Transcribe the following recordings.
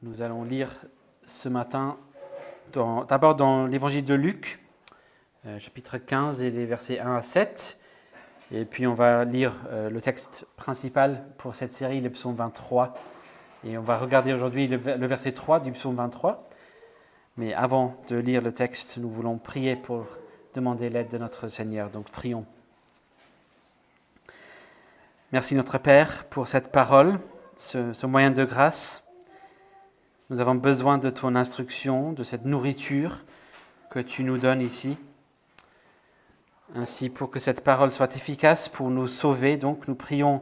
Nous allons lire ce matin d'abord dans l'évangile de Luc, chapitre 15 et les versets 1 à 7. Et puis on va lire le texte principal pour cette série, le psaume 23. Et on va regarder aujourd'hui le verset 3 du psaume 23. Mais avant de lire le texte, nous voulons prier pour demander l'aide de notre Seigneur. Donc prions. Merci notre Père pour cette parole, ce moyen de grâce. Nous avons besoin de ton instruction, de cette nourriture que tu nous donnes ici. Ainsi, pour que cette parole soit efficace pour nous sauver, donc nous prions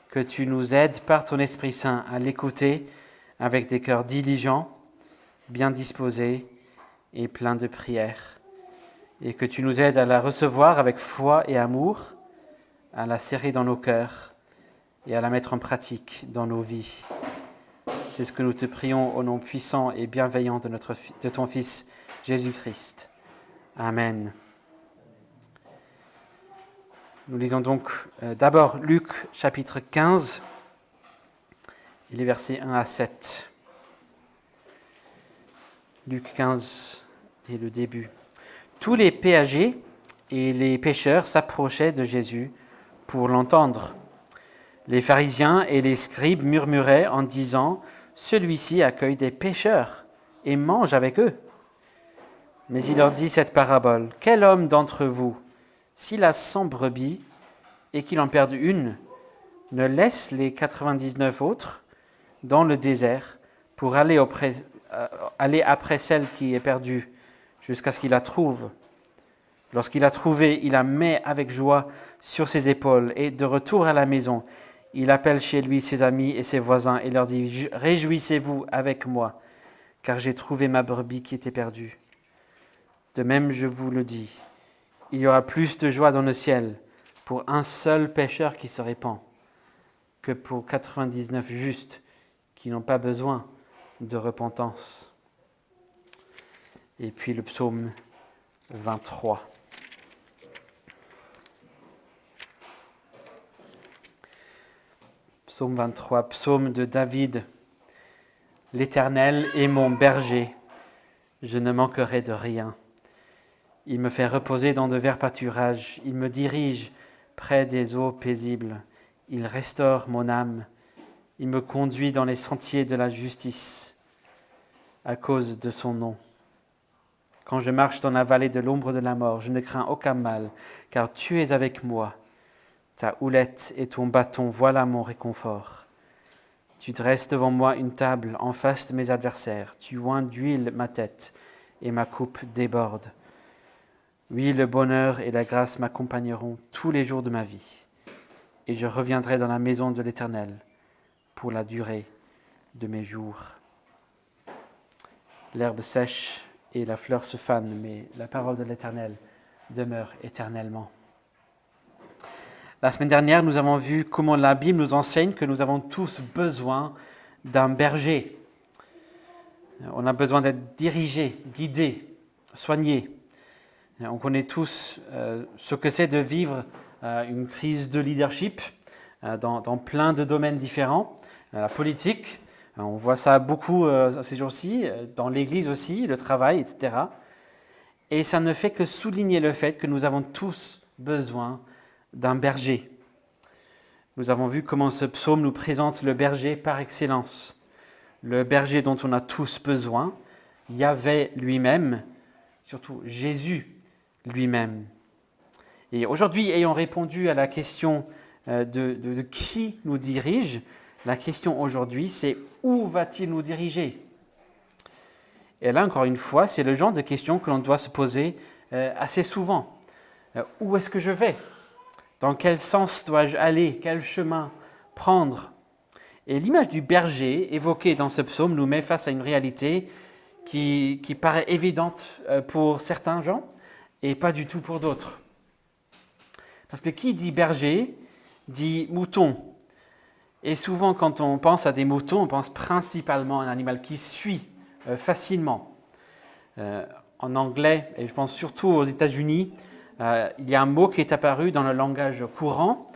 que tu nous aides par ton Esprit Saint à l'écouter avec des cœurs diligents, bien disposés et pleins de prières. Et que tu nous aides à la recevoir avec foi et amour, à la serrer dans nos cœurs et à la mettre en pratique dans nos vies. C'est ce que nous te prions au nom puissant et bienveillant de ton Fils Jésus-Christ. Amen. Nous lisons donc d'abord Luc chapitre 15, et les versets 1 à 7. Luc 15 est le début. Tous les péagers et les pêcheurs s'approchaient de Jésus pour l'entendre. Les pharisiens et les scribes murmuraient en disant « Celui-ci accueille des pécheurs et mange avec eux. » Mais il leur dit cette parabole. « Quel homme d'entre vous, s'il a 100 brebis et qu'il en perde une, ne laisse les 99 autres dans le désert pour aller après celle qui est perdue jusqu'à ce qu'il la trouve. Lorsqu'il l'a trouvée, il la met avec joie sur ses épaules et de retour à la maison, il appelle chez lui ses amis et ses voisins et leur dit « Réjouissez-vous avec moi, car j'ai trouvé ma brebis qui était perdue. » De même, je vous le dis, il y aura plus de joie dans le ciel pour un seul pécheur qui se répand que pour 99 justes qui n'ont pas besoin de repentance. Et puis le psaume 23. Psaume 23, psaume de David. « L'Éternel est mon berger, je ne manquerai de rien. Il me fait reposer dans de verts pâturages, il me dirige près des eaux paisibles. Il restaure mon âme, il me conduit dans les sentiers de la justice, à cause de son nom. Quand je marche dans la vallée de l'ombre de la mort, je ne crains aucun mal, car tu es avec moi. Ta houlette et ton bâton, voilà mon réconfort. Tu dresses devant moi une table en face de mes adversaires. Tu oins d'huile ma tête et ma coupe déborde. Oui, le bonheur et la grâce m'accompagneront tous les jours de ma vie. Et je reviendrai dans la maison de l'Éternel pour la durée de mes jours. L'herbe sèche et la fleur se fanent, mais la parole de l'Éternel demeure éternellement. La semaine dernière, nous avons vu comment la Bible nous enseigne que nous avons tous besoin d'un berger. On a besoin d'être dirigés, guidés, soignés. On connaît tous ce que c'est de vivre une crise de leadership dans plein de domaines différents. La politique, on voit ça beaucoup ces jours-ci, dans l'Église aussi, le travail, etc. Et ça ne fait que souligner le fait que nous avons tous besoin d'un berger. Nous avons vu comment ce psaume nous présente le berger par excellence, le berger dont on a tous besoin, Yahvé lui-même, surtout Jésus lui-même. Et aujourd'hui, ayant répondu à la question de qui nous dirige, la question aujourd'hui, c'est où va-t-il nous diriger ? Et là, encore une fois, c'est le genre de question que l'on doit se poser assez souvent. Où est-ce que je vais ? Dans quel sens dois-je aller ? Quel chemin prendre ? Et l'image du berger évoquée dans ce psaume nous met face à une réalité qui paraît évidente pour certains gens et pas du tout pour d'autres. Parce que qui dit berger dit mouton. Et souvent, quand on pense à des moutons, on pense principalement à un animal qui suit facilement. En anglais, et je pense surtout aux États-Unis, il y a un mot qui est apparu dans le langage courant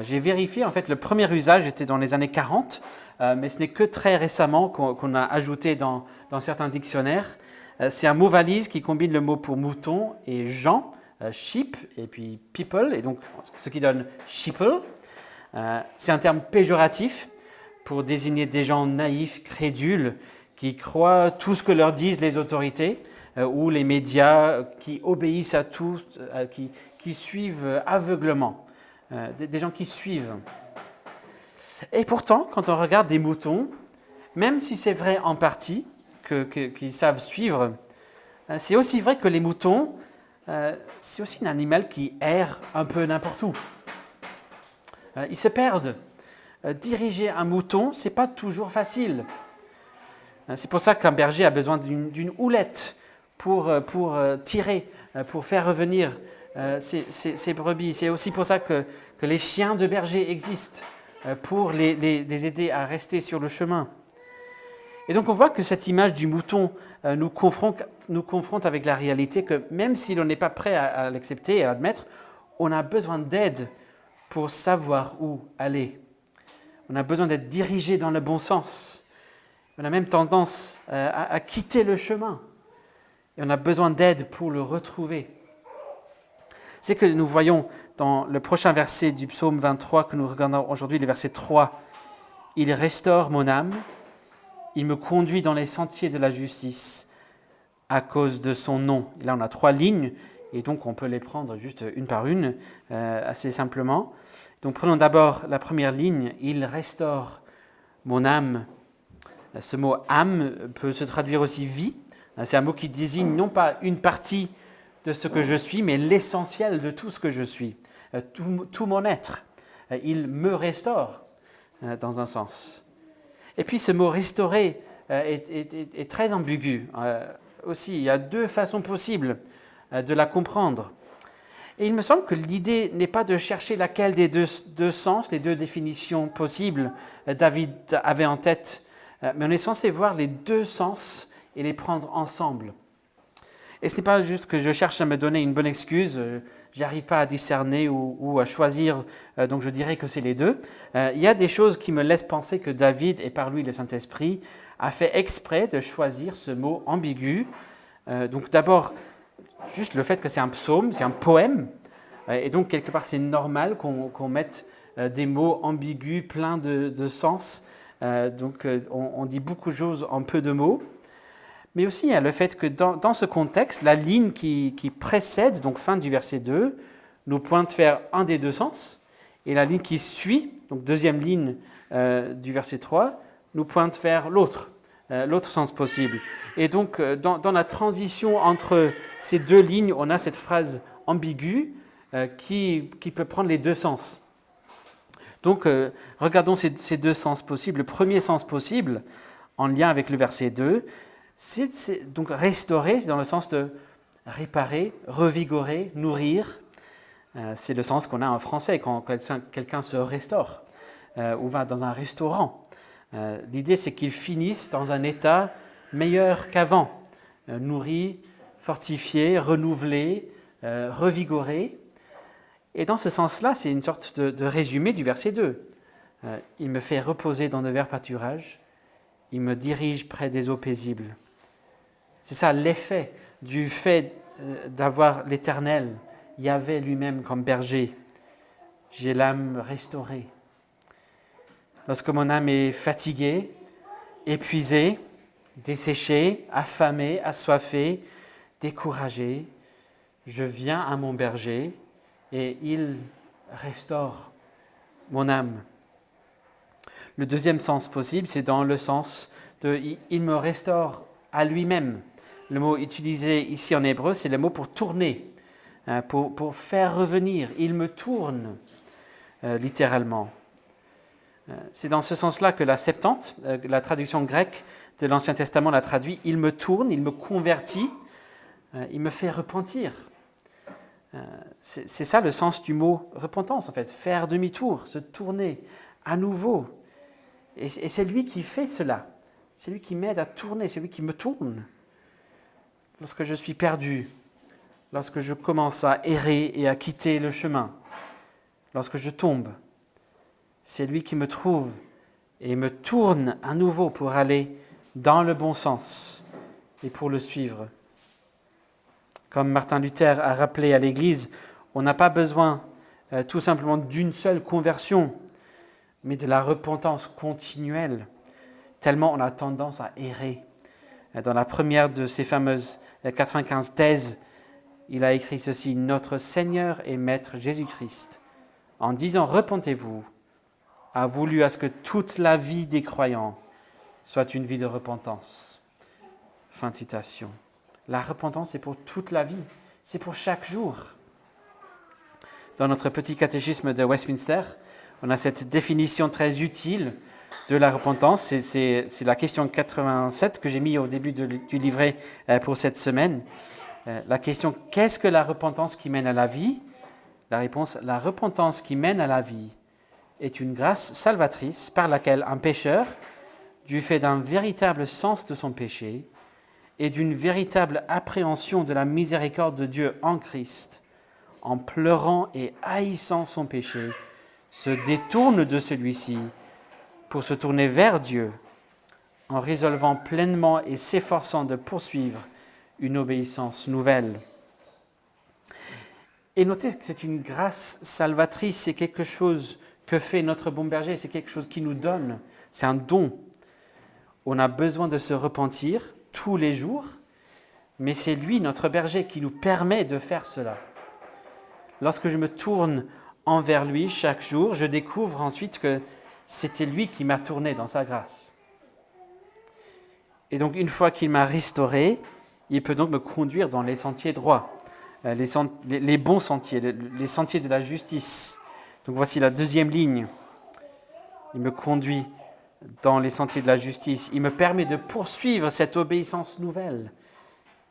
J'ai vérifié, en fait, le premier usage était dans les années 40, mais ce n'est que très récemment qu'on a ajouté dans certains dictionnaires. C'est un mot valise qui combine le mot pour mouton et gens, sheep, et puis people, et donc ce qui donne sheeple. C'est un terme péjoratif pour désigner des gens naïfs, crédules, qui croient tout ce que leur disent les autorités ou les médias, qui obéissent à tout, qui suivent aveuglement. Des gens qui suivent. Et pourtant, quand on regarde des moutons, même si c'est vrai en partie qu'ils savent suivre, c'est aussi vrai que les moutons, c'est aussi un animal qui erre un peu n'importe où. Ils se perdent. Diriger un mouton, ce n'est pas toujours facile. C'est pour ça qu'un berger a besoin d'une houlette pour tirer, pour faire revenir ces brebis. C'est aussi pour ça que les chiens de berger existent, pour les aider à rester sur le chemin. Et donc on voit que cette image du mouton nous confronte avec la réalité que même si l'on n'est pas prêt à l'accepter et à l'admettre, on a besoin d'aide pour savoir où aller. On a besoin d'être dirigé dans le bon sens. On a même tendance à quitter le chemin. Et on a besoin d'aide pour le retrouver. C'est que nous voyons dans le prochain verset du psaume 23 que nous regardons aujourd'hui, le verset 3. « Il restaure mon âme, il me conduit dans les sentiers de la justice à cause de son nom. » Et là, on a 3 lignes, et donc on peut les prendre juste une par une, assez simplement. Donc prenons d'abord la première ligne, « Il restaure mon âme ». Ce mot « âme » peut se traduire aussi « vie ». C'est un mot qui désigne non pas une partie de ce que je suis, mais l'essentiel de tout ce que je suis, tout mon être. Il me restaure, dans un sens. Et puis ce mot « restaurer » est très ambigu. Aussi, il y a 2 façons possibles de la comprendre. Et il me semble que l'idée n'est pas de chercher laquelle des deux sens, les 2 définitions possibles David avait en tête, mais on est censé voir les 2 sens et les prendre ensemble. Et ce n'est pas juste que je cherche à me donner une bonne excuse, je n'arrive pas à discerner ou à choisir, donc je dirais que c'est les 2. Il y a des choses qui me laissent penser que David, et par lui le Saint-Esprit, a fait exprès de choisir ce mot ambigu. Donc d'abord, juste le fait que c'est un psaume, c'est un poème, et donc quelque part c'est normal qu'on mette des mots ambigus, pleins de sens. Donc on dit beaucoup de choses en peu de mots. Mais aussi il y a le fait que dans ce contexte, la ligne qui précède, donc fin du verset 2, nous pointe vers un des 2 sens, et la ligne qui suit, donc deuxième ligne du verset 3, nous pointe vers l'autre sens possible. Et donc, dans la transition entre ces 2 lignes, on a cette phrase ambiguë qui peut prendre les 2 sens. Donc, regardons ces 2 sens possibles. Le premier sens possible, en lien avec le verset 2, c'est donc restaurer, c'est dans le sens de réparer, revigorer, nourrir. C'est le sens qu'on a en français quand quelqu'un se restaure ou va dans un restaurant. L'idée, c'est qu'ils finissent dans un état meilleur qu'avant, nourri, fortifié, renouvelé, revigoré. Et dans ce sens-là, c'est une sorte de résumé du verset 2. Il me fait reposer dans de verts pâturages, il me dirige près des eaux paisibles. C'est ça l'effet du fait d'avoir l'Éternel, Yahvé lui-même comme berger. J'ai l'âme restaurée. Lorsque mon âme est fatiguée, épuisée, desséchée, affamée, assoiffée, découragée, je viens à mon berger et il restaure mon âme. Le deuxième sens possible, c'est dans le sens de « il me restaure à lui-même ». Le mot utilisé ici en hébreu, c'est le mot pour tourner, pour faire revenir. Il me tourne, littéralement. C'est dans ce sens-là que la Septante, la traduction grecque de l'Ancien Testament, l'a traduit « il me tourne, il me convertit, il me fait repentir ». C'est ça le sens du mot repentance, en fait, faire demi-tour, se tourner à nouveau. Et c'est lui qui fait cela. C'est lui qui m'aide à tourner, c'est lui qui me tourne. Lorsque je suis perdu, lorsque je commence à errer et à quitter le chemin, lorsque je tombe, c'est lui qui me trouve et me tourne à nouveau pour aller dans le bon sens et pour le suivre. Comme Martin Luther a rappelé à l'Église, on n'a pas besoin tout simplement d'une seule conversion, mais de la repentance continuelle, tellement on a tendance à errer. Dans la première de ces fameuses 95 thèses, il a écrit ceci: « Notre Seigneur et Maître Jésus-Christ, en disant « Repentez-vous », a voulu à ce que toute la vie des croyants soit une vie de repentance. » Fin de citation. La repentance, c'est pour toute la vie, c'est pour chaque jour. Dans notre petit catéchisme de Westminster, on a cette définition très utile de la repentance. C'est la question 87 que j'ai mis au début du livret pour cette semaine. La question « Qu'est-ce que la repentance qui mène à la vie ?» La réponse « La repentance qui mène à la vie est une grâce salvatrice par laquelle un pécheur, du fait d'un véritable sens de son péché et d'une véritable appréhension de la miséricorde de Dieu en Christ, en pleurant et haïssant son péché, se détourne de celui-ci pour se tourner vers Dieu, en résolvant pleinement et s'efforçant de poursuivre une obéissance nouvelle. » Et notez que c'est une grâce salvatrice, c'est quelque chose que fait notre bon berger, c'est quelque chose qu'il nous donne, c'est un don. On a besoin de se repentir tous les jours, mais c'est lui, notre berger, qui nous permet de faire cela. Lorsque je me tourne envers lui chaque jour, je découvre ensuite que c'était lui qui m'a tourné dans sa grâce. Et donc, une fois qu'il m'a restauré, il peut donc me conduire dans les sentiers droits, les bons sentiers, les sentiers de la justice. Donc, voici la deuxième ligne. Il me conduit dans les sentiers de la justice. Il me permet de poursuivre cette obéissance nouvelle.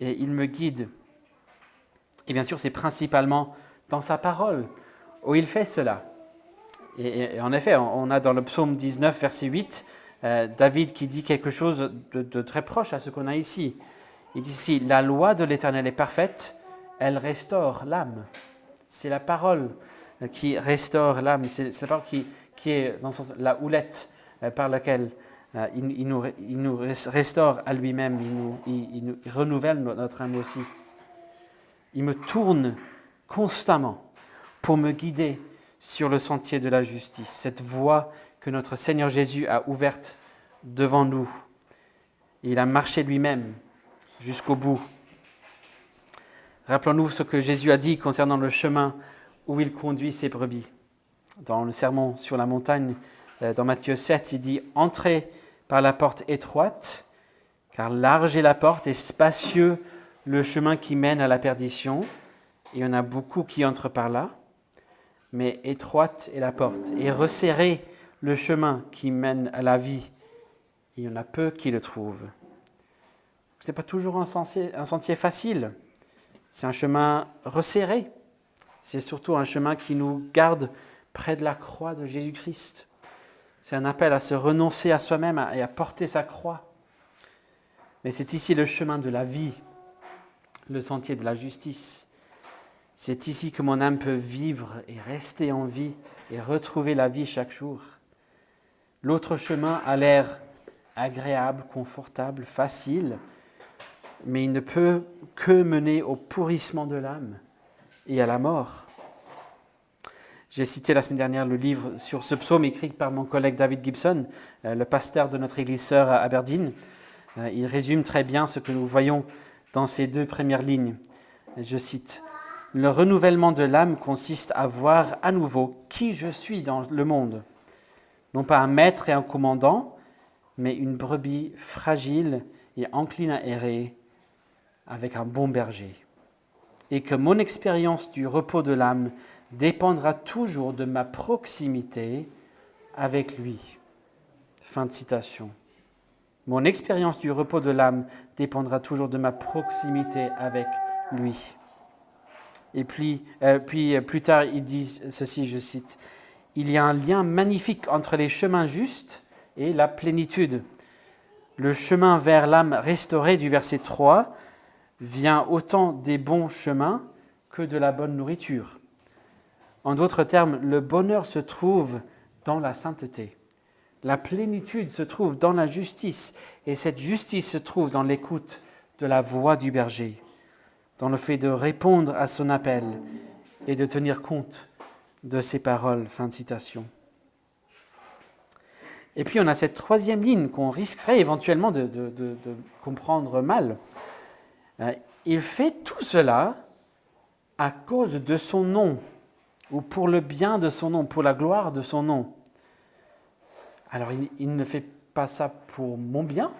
Et il me guide. Et bien sûr, c'est principalement dans sa parole où il fait cela. Et en effet, on a dans le psaume 19, verset 8, David qui dit quelque chose de très proche à ce qu'on a ici. Il dit ici, « La loi de l'Éternel est parfaite, elle restaure l'âme. » C'est la parole qui restaure l'âme, c'est la parole qui est dans le sens, la houlette par laquelle il nous restaure à lui-même, il renouvelle notre âme aussi. Il me tourne constamment pour me guider sur le sentier de la justice, cette voie que notre Seigneur Jésus a ouverte devant nous. Et il a marché lui-même jusqu'au bout. Rappelons-nous ce que Jésus a dit concernant le chemin où il conduit ses brebis. Dans le sermon sur la montagne, dans Matthieu 7, il dit « Entrez par la porte étroite, car large est la porte et spacieux le chemin qui mène à la perdition. Il y en a beaucoup qui entrent par là. Mais étroite est la porte et resserré le chemin qui mène à la vie. Il y en a peu qui le trouvent. » Ce n'est pas toujours un sentier facile. C'est un chemin resserré. C'est surtout un chemin qui nous garde près de la croix de Jésus-Christ. C'est un appel à se renoncer à soi-même et à porter sa croix. Mais c'est ici le chemin de la vie, le sentier de la justice. C'est ici que mon âme peut vivre et rester en vie et retrouver la vie chaque jour. L'autre chemin a l'air agréable, confortable, facile, mais il ne peut que mener au pourrissement de l'âme et à la mort. J'ai cité la semaine dernière le livre sur ce psaume écrit par mon collègue David Gibson, le pasteur de notre église sœur à Aberdeen. Il résume très bien ce que nous voyons dans ces deux premières lignes. Je cite « Le renouvellement de l'âme consiste à voir à nouveau qui je suis dans le monde. Non pas un maître et un commandant, mais une brebis fragile et encline à errer avec un bon berger. Et que mon expérience du repos de l'âme dépendra toujours de ma proximité avec lui. » Fin de citation. Mon expérience du repos de l'âme dépendra toujours de ma proximité avec lui. Et puis plus tard, il dit ceci, je cite, « Il y a un lien magnifique entre les chemins justes et la plénitude. Le chemin vers l'âme restaurée du verset 3 vient autant des bons chemins que de la bonne nourriture. En d'autres termes, le bonheur se trouve dans la sainteté. La plénitude se trouve dans la justice, et cette justice se trouve dans l'écoute de la voix du berger, dans le fait de répondre à son appel et de tenir compte de ses paroles. Fin de citation. Et puis on a cette troisième ligne qu'on risquerait éventuellement de comprendre mal. Il fait tout cela à cause de son nom, ou pour le bien de son nom, pour la gloire de son nom. Alors il ne fait pas ça pour mon bien,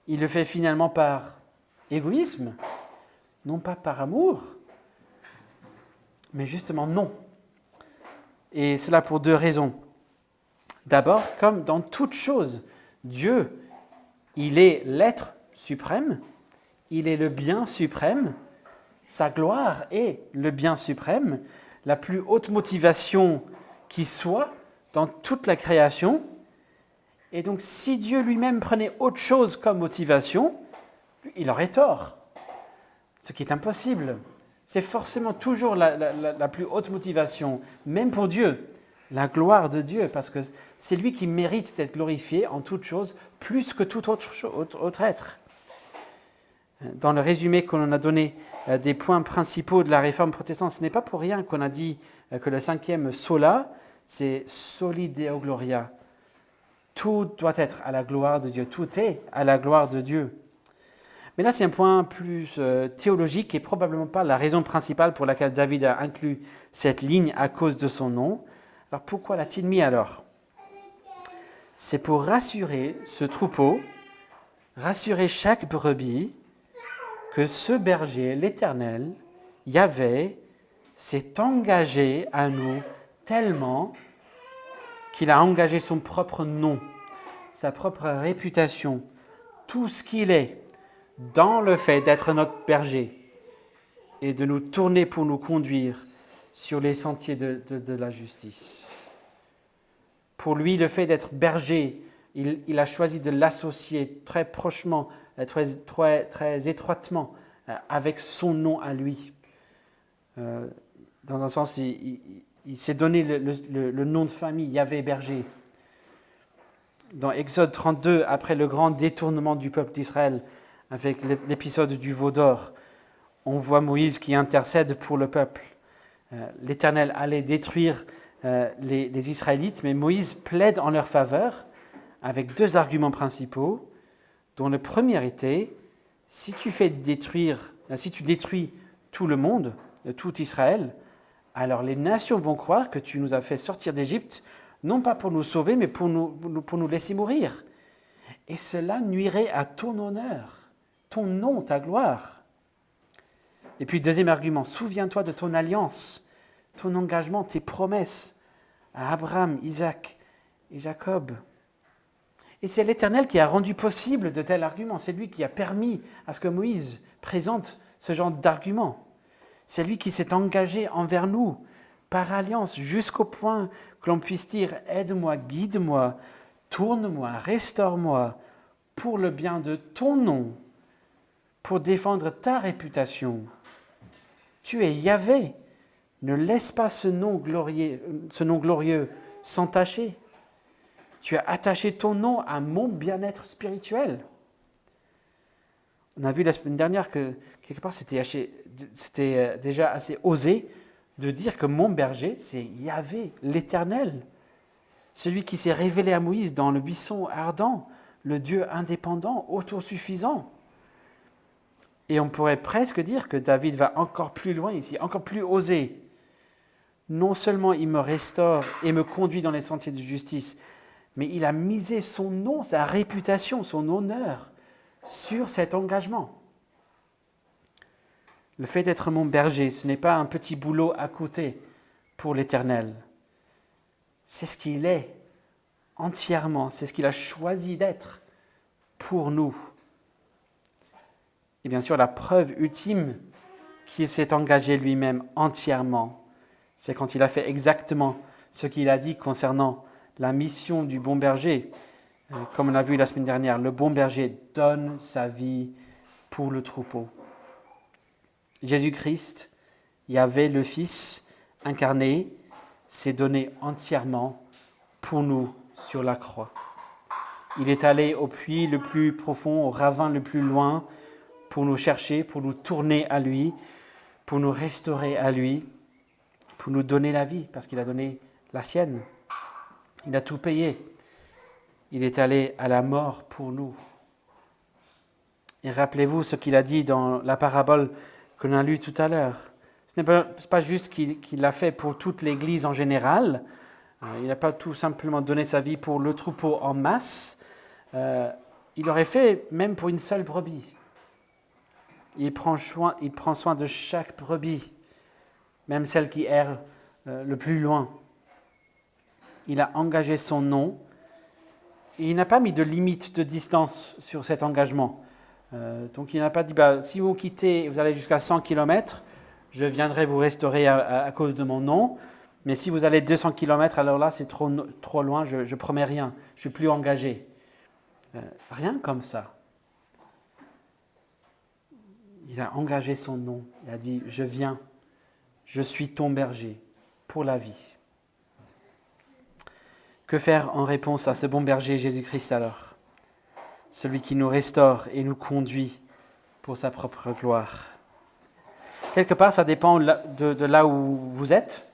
il le fait finalement par égoïsme, non pas par amour, mais justement non. Et cela pour deux raisons. D'abord, comme dans toute chose, Dieu, il est l'être suprême, il est le bien suprême, sa gloire est le bien suprême, la plus haute motivation qui soit dans toute la création. Et donc, si Dieu lui-même prenait autre chose comme motivation, il aurait tort. Ce qui est impossible. C'est forcément toujours la plus haute motivation, même pour Dieu, la gloire de Dieu, parce que c'est lui qui mérite d'être glorifié en toute chose, plus que tout autre être. Dans le résumé qu'on a donné des points principaux de la réforme protestante, ce n'est pas pour rien qu'on a dit que le 5e sola, c'est soli Deo Gloria. Tout doit être à la gloire de Dieu, tout est à la gloire de Dieu. Mais là, c'est un point plus théologique et probablement pas la raison principale pour laquelle David a inclus cette ligne à cause de son nom. Alors pourquoi l'a-t-il mis alors ? C'est pour rassurer ce troupeau, rassurer chaque brebis, que ce berger, l'Éternel, Yahvé, s'est engagé à nous tellement qu'il a engagé son propre nom, sa propre réputation, tout ce qu'il est, dans le fait d'être notre berger et de nous tourner pour nous conduire sur les sentiers de la justice. Pour lui, le fait d'être berger, il a choisi de l'associer très prochement, très étroitement avec son nom à lui. Dans un sens, il s'est donné le nom de famille, Yahvé berger. Dans Exode 32, après le grand détournement du peuple d'Israël, avec l'épisode du veau d'or, on voit Moïse qui intercède pour le peuple. L'Éternel allait détruire les Israélites, mais Moïse plaide en leur faveur avec deux arguments principaux, dont le premier était, si tu détruis tout le monde, tout Israël, alors les nations vont croire que tu nous as fait sortir d'Égypte, non pas pour nous sauver, mais pour nous laisser mourir. Et cela nuirait à ton honneur, ton nom, ta gloire. Et puis, deuxième argument, souviens-toi de ton alliance, ton engagement, tes promesses à Abraham, Isaac et Jacob. Et c'est l'Éternel qui a rendu possible de tels arguments. C'est lui qui a permis à ce que Moïse présente ce genre d'arguments. C'est lui qui s'est engagé envers nous, par alliance, jusqu'au point que l'on puisse dire « Aide-moi, guide-moi, tourne-moi, restaure-moi, pour le bien de ton nom, pour défendre ta réputation. Tu es Yahvé, ne laisse pas ce nom glorieux s'entacher. Tu as attaché ton nom à mon bien-être spirituel. » On a vu la semaine dernière que, quelque part, c'était déjà assez osé de dire que mon berger, c'est Yahvé, l'Éternel, celui qui s'est révélé à Moïse dans le buisson ardent, le Dieu indépendant, autosuffisant. Et on pourrait presque dire que David va encore plus loin ici, encore plus osé. Non seulement il me restaure et me conduit dans les sentiers de justice, mais il a misé son nom, sa réputation, son honneur sur cet engagement. Le fait d'être mon berger, ce n'est pas un petit boulot à côté pour l'Éternel. C'est ce qu'il est entièrement, c'est ce qu'il a choisi d'être pour nous. Et bien sûr, la preuve ultime qu'il s'est engagé lui-même entièrement, c'est quand il a fait exactement ce qu'il a dit concernant la mission du bon berger. Comme on a vu la semaine dernière, le bon berger donne sa vie pour le troupeau. Jésus-Christ, Yahvé le Fils incarné, s'est donné entièrement pour nous sur la croix. Il est allé au puits le plus profond, au ravin le plus loin, pour nous chercher, pour nous tourner à lui, pour nous restaurer à lui, pour nous donner la vie, parce qu'il a donné la sienne. Il a tout payé. Il est allé à la mort pour nous. Et rappelez-vous ce qu'il a dit dans la parabole qu'on a lue tout à l'heure. Ce n'est pas juste qu'il l'a fait pour toute l'Église en général. Il n'a pas tout simplement donné sa vie pour le troupeau en masse. Il l'aurait fait même pour une seule brebis. Il prend soin de chaque brebis, même celle qui erre le plus loin. Il a engagé son nom et il n'a pas mis de limite de distance sur cet engagement. Donc il n'a pas dit, si vous quittez et vous allez jusqu'à 100 km, je viendrai vous restaurer à cause de mon nom. Mais si vous allez 200 km, alors là c'est trop loin, je promets rien, je ne suis plus engagé. Rien comme ça. Il a engagé son nom, il a dit, je viens, je suis ton berger pour la vie. Que faire en réponse à ce bon berger Jésus-Christ alors ? Celui qui nous restaure et nous conduit pour sa propre gloire. Quelque part, ça dépend de là où vous êtes,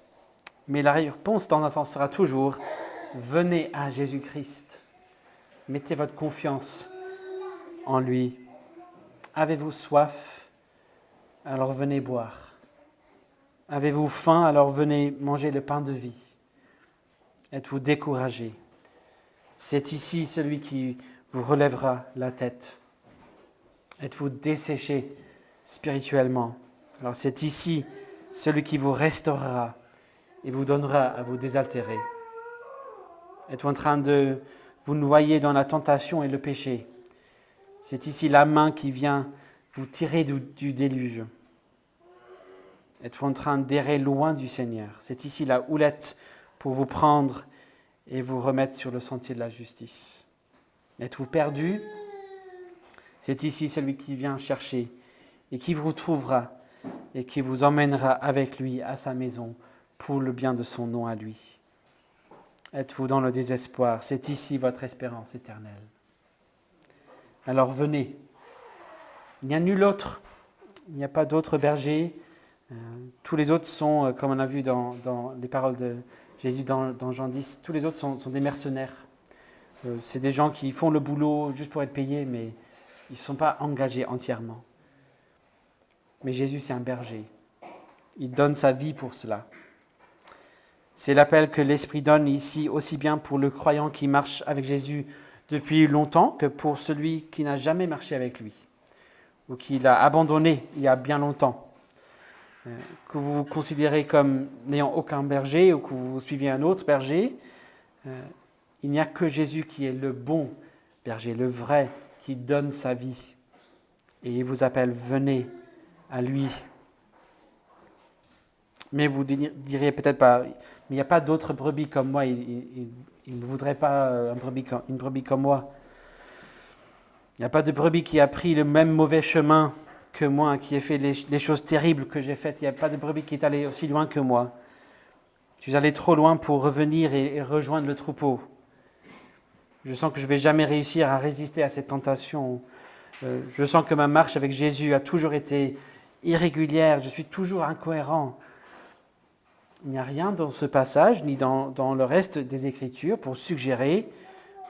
mais la réponse dans un sens sera toujours « Venez à Jésus-Christ, mettez votre confiance en lui. Avez-vous soif ? Alors venez boire. Avez-vous faim ? Alors venez manger le pain de vie. Êtes-vous découragé ? C'est ici celui qui vous relèvera la tête. Êtes-vous desséché spirituellement ? Alors c'est ici celui qui vous restaurera et vous donnera à vous désaltérer. Êtes-vous en train de vous noyer dans la tentation et le péché ? C'est ici la main qui vient vous tirer du déluge. Êtes-vous en train d'errer loin du Seigneur ? C'est ici la houlette pour vous prendre et vous remettre sur le sentier de la justice. Êtes-vous perdu ? C'est ici celui qui vient chercher et qui vous retrouvera et qui vous emmènera avec lui à sa maison pour le bien de son nom à lui. Êtes-vous dans le désespoir ? C'est ici votre espérance éternelle. Alors venez. Il n'y a nul autre. Il n'y a pas d'autre berger. Tous les autres sont, comme on a vu dans les paroles de Jésus dans Jean 10, tous les autres sont des mercenaires. C'est des gens qui font le boulot juste pour être payés, mais ils ne sont pas engagés entièrement. Mais Jésus, c'est un berger. Il donne sa vie pour cela. C'est l'appel que l'Esprit donne ici, aussi bien pour le croyant qui marche avec Jésus depuis longtemps que pour celui qui n'a jamais marché avec lui, ou qui l'a abandonné il y a bien longtemps. Que vous vous considérez comme n'ayant aucun berger ou que vous suivez un autre berger, il n'y a que Jésus qui est le bon berger, le vrai, qui donne sa vie. Et il vous appelle, venez à lui. Mais vous diriez peut-être pas, mais il n'y a pas d'autres brebis comme moi, il ne voudrait pas une brebis comme moi. Il n'y a pas de brebis qui a pris le même mauvais chemin que moi, qui a fait les choses terribles que j'ai faites. Il n'y a pas de brebis qui est allé aussi loin que moi. Je suis allé trop loin pour revenir et rejoindre le troupeau. Je sens que je ne vais jamais réussir à résister à cette tentation. Je sens que ma marche avec Jésus a toujours été irrégulière. Je suis toujours incohérent. Il n'y a rien dans ce passage, ni dans le reste des Écritures, pour suggérer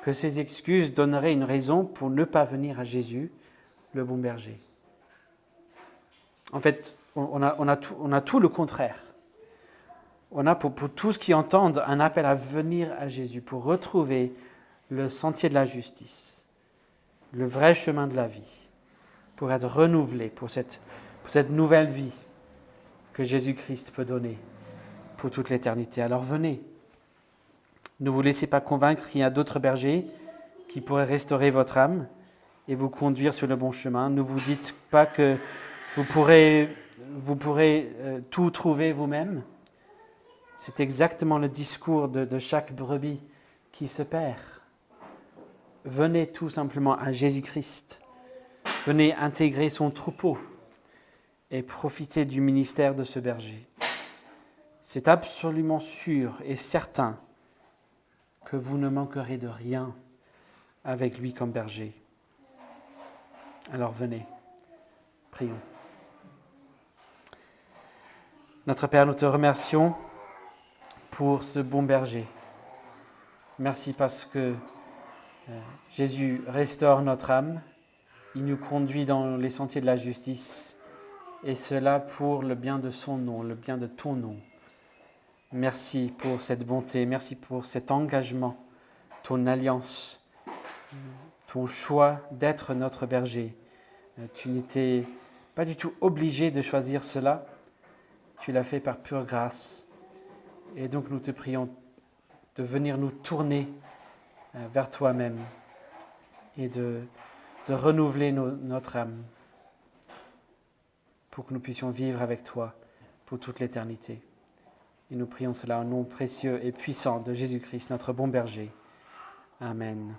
que ces excuses donneraient une raison pour ne pas venir à Jésus, le bon berger. En fait, on a tout le contraire. On a pour tous qui entendent un appel à venir à Jésus pour retrouver le sentier de la justice, le vrai chemin de la vie, pour être renouvelé pour cette nouvelle vie que Jésus-Christ peut donner pour toute l'éternité. Alors venez, ne vous laissez pas convaincre qu'il y a d'autres bergers qui pourraient restaurer votre âme et vous conduire sur le bon chemin. Ne vous dites pas que vous pourrez tout trouver vous-même. C'est exactement le discours de chaque brebis qui se perd. Venez tout simplement à Jésus-Christ. Venez intégrer son troupeau et profiter du ministère de ce berger. c'est absolument sûr et certain que vous ne manquerez de rien avec lui comme berger. Alors venez, prions. Notre Père, nous te remercions pour ce bon berger. Merci parce que Jésus restaure notre âme, il nous conduit dans les sentiers de la justice, et cela pour le bien de son nom, le bien de ton nom. Merci pour cette bonté, merci pour cet engagement, ton alliance, ton choix d'être notre berger. Tu n'étais pas du tout obligé de choisir cela, tu l'as fait par pure grâce. Et donc nous te prions de venir nous tourner vers toi-même et de renouveler notre âme pour que nous puissions vivre avec toi pour toute l'éternité. Et nous prions cela au nom précieux et puissant de Jésus-Christ, notre bon berger. Amen.